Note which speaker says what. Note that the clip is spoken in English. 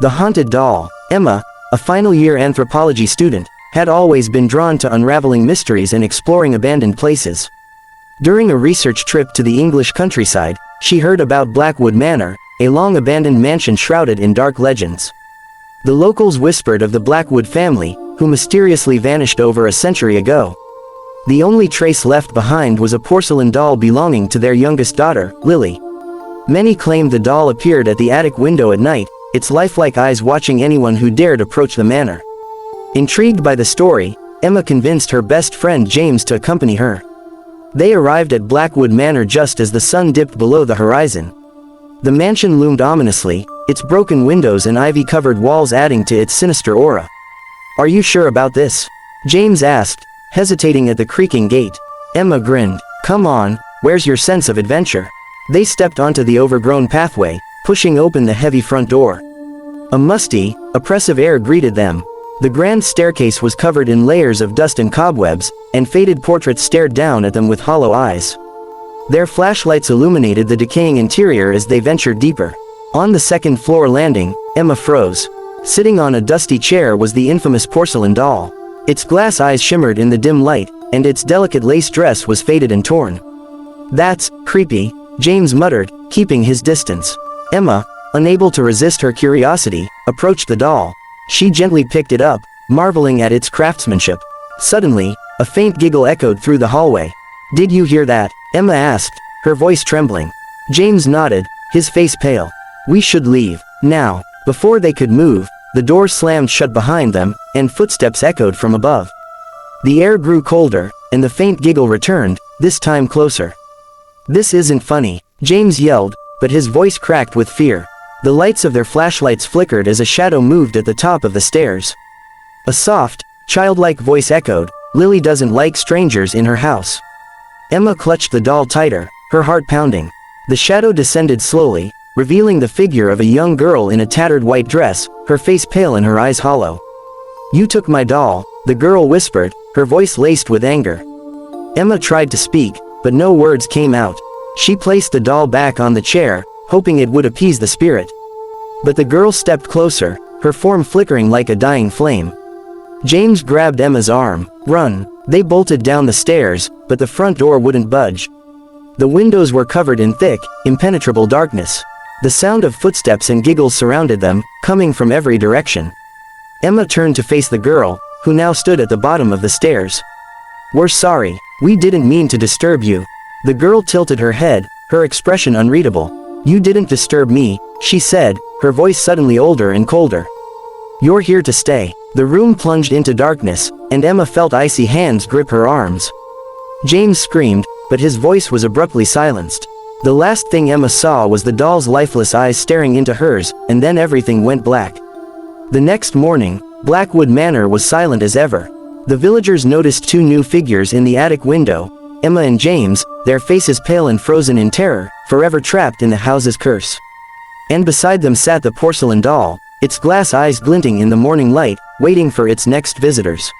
Speaker 1: The haunted doll. Emma, a final-year anthropology student, had always been drawn to unraveling mysteries and exploring abandoned places. During a research trip to the English countryside, she heard about Blackwood Manor, a long-abandoned mansion shrouded in dark legends. The locals whispered of the Blackwood family, who mysteriously vanished over a century ago. The only trace left behind was a porcelain doll belonging to their youngest daughter, Lily. Many claimed the doll appeared at the attic window at night, its lifelike eyes watching anyone who dared approach the manor. Intrigued by the story, Emma convinced her best friend James to accompany her. They arrived at Blackwood Manor just as the sun dipped below the horizon. The mansion loomed ominously, its broken windows and ivy-covered walls adding to its sinister aura. "Are you sure about this?" James asked, hesitating at the creaking gate. Emma grinned. "Come on, where's your sense of adventure?" They stepped onto the overgrown pathway, pushing open the heavy front door. A musty, oppressive air greeted them. The grand staircase was covered in layers of dust and cobwebs, and faded portraits stared down at them with hollow eyes. Their flashlights illuminated the decaying interior as they ventured deeper. On the second-floor landing, Emma froze. Sitting on a dusty chair was the infamous porcelain doll. Its glass eyes shimmered in the dim light, and its delicate lace dress was faded and torn. "That's creepy," James muttered, keeping his distance. Emma, unable to resist her curiosity, approached the doll. She gently picked it up, marveling at its craftsmanship. Suddenly, a faint giggle echoed through the hallway. "Did you hear that?" Emma asked, her voice trembling. James nodded, his face pale. "We should leave, now." Before they could move, the door slammed shut behind them, and footsteps echoed from above. The air grew colder, and the faint giggle returned, this time closer. "This isn't funny," James yelled, but his voice cracked with fear. The lights of their flashlights flickered as a shadow moved at the top of the stairs. A soft, childlike voice echoed, "Lily doesn't like strangers in her house." Emma clutched the doll tighter, her heart pounding. The shadow descended slowly, revealing the figure of a young girl in a tattered white dress, her face pale and her eyes hollow. "You took my doll," the girl whispered, her voice laced with anger. Emma tried to speak, but no words came out. She placed the doll back on the chair, hoping it would appease the spirit. But the girl stepped closer, her form flickering like a dying flame. James grabbed Emma's arm. "Run!" They bolted down the stairs, but the front door wouldn't budge. The windows were covered in thick, impenetrable darkness. The sound of footsteps and giggles surrounded them, coming from every direction. Emma turned to face the girl, who now stood at the bottom of the stairs. "We're sorry, we didn't mean to disturb you." The girl tilted her head, her expression unreadable. "You didn't disturb me," she said, her voice suddenly older and colder. "You're here to stay." The room plunged into darkness, and Emma felt icy hands grip her arms. James screamed, but his voice was abruptly silenced. The last thing Emma saw was the doll's lifeless eyes staring into hers, and then everything went black. The next morning, Blackwood Manor was silent as ever. The villagers noticed two new figures in the attic window, Emma and James, their faces pale and frozen in terror, forever trapped in the house's curse. And beside them sat the porcelain doll, its glass eyes glinting in the morning light, waiting for its next visitors.